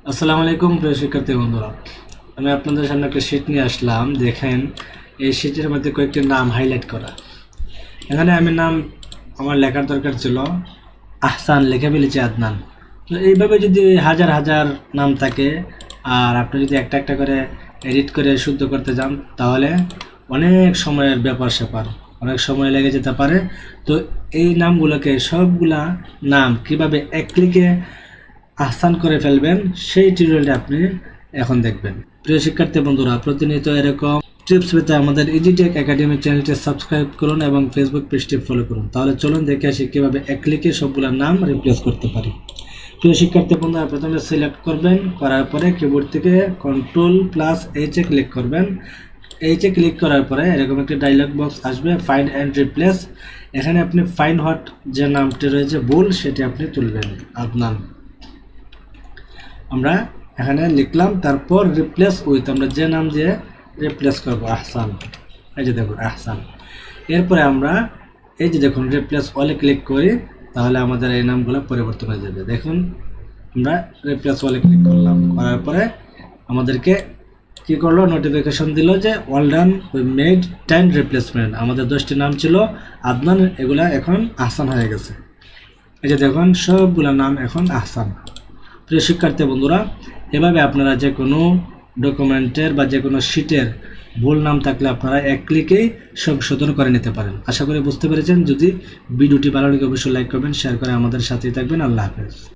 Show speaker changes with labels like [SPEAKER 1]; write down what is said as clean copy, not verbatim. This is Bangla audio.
[SPEAKER 1] আসসালামু আলাইকুম প্রিয় শিক্ষার্থী বন্ধুরা, আমি আপনাদের সামনে একটা শীট নিয়ে আসলাম। দেখেন, এই শীটের মধ্যে কয়েকটি নাম হাইলাইট করা। এখানে আমি নাম আমার লেখার দরকার ছিল, আহসান লিখে ফেলেছি আদনান। তো এইভাবে যদি হাজার হাজার নাম থাকে আর আপনি যদি একটা একটা করে এডিট করে শুদ্ধ করতে যান, তাহলে অনেক সময়ের ব্যাপার স্যাপার, অনেক সময় লেগে যেতে পারে। তো এই নামগুলোকে সবগুলা নাম কিভাবে এক ক্লিকে আহসান করে ফেলবেন সেই টিউটোরিয়ালটি আপনি এখন দেখবেন। প্রিয় শিক্ষার্থী বন্ধুরা, প্রতিনিয়ত এরকম টিপস পেতে আমাদের ইজিটেক একাডেমি চ্যানেলটি সাবস্ক্রাইব করুন এবং ফেসবুক পেজটি ফলো করুন। তাহলে চলুন দেখে আসি কীভাবে এক ক্লিকে সবগুলো নাম রিপ্লেস করতে পারি। প্রিয় শিক্ষার্থী বন্ধুরা, প্রথমে সিলেক্ট করবেন, করার পরে কিবোর্ড থেকে Ctrl+H ক্লিক করবেন। এইচে ক্লিক করার পরে এরকম একটি ডায়লগ বক্স আসবে, ফাইন্ড অ্যান্ড রিপ্লেস। এখানে আপনি ফাইন্ড হোয়াট যে নামটি রয়েছে ভুল সেটি আপনি তুলবেন, আদনান আমরা এখানে লিখলাম। তারপর রিপ্লেস উইথ, আমরা যে নাম দিয়ে রিপ্লেস করব আহসান, এই যে দেখুন আহসান। এরপরে আমরা এই যে দেখুন রিপ্লেস অলে ক্লিক করি, তাহলে আমাদের এই নামগুলো পরিবর্তন হয়ে যাবে। দেখুন আমরা রিপ্লেস অলে ক্লিক করলাম, করার পরে আমাদেরকে কি করলো, নোটিফিকেশন দিল যে all done, we made 10 replacement. আমাদের 10টি নাম ছিল আদনান, এগুলা এখন আহসান হয়ে গেছে। এই যে দেখুন সবগুলা নাম এখন আহসান। প্রিয় শিক্ষার্থী বন্ধুরা, এভাবে আপনারা যে কোনো ডকুমেন্টের বা যে কোনো শিটের ভুল নাম থাকলে আপনারা এক ক্লিকেই সংশোধন করে নিতে পারেন। আশা করি বুঝতে পেরেছেন। যদি ভিডিওটি ভালো লাগে অবশ্যই লাইক করবেন, শেয়ার করে আমাদের সাথেই থাকবেন। আল্লাহ হাফেজ।